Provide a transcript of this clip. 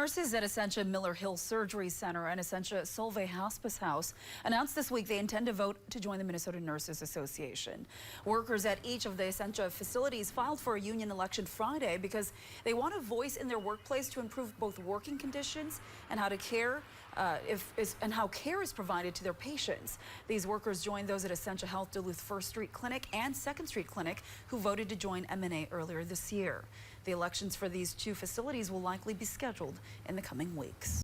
Nurses at Essentia Miller Hill Surgery Center and Essentia Solvay Hospice House announced this week they intend to vote to join the Minnesota Nurses Association. Workers at each of the Essentia facilities filed for a union election Friday because they want a voice in their workplace to improve both working conditions and how care is provided to their patients. These workers joined those at Essentia Health Duluth First Street Clinic and Second Street Clinic who voted to join MNA earlier this year. The elections for these two facilities will likely be scheduled in the coming weeks.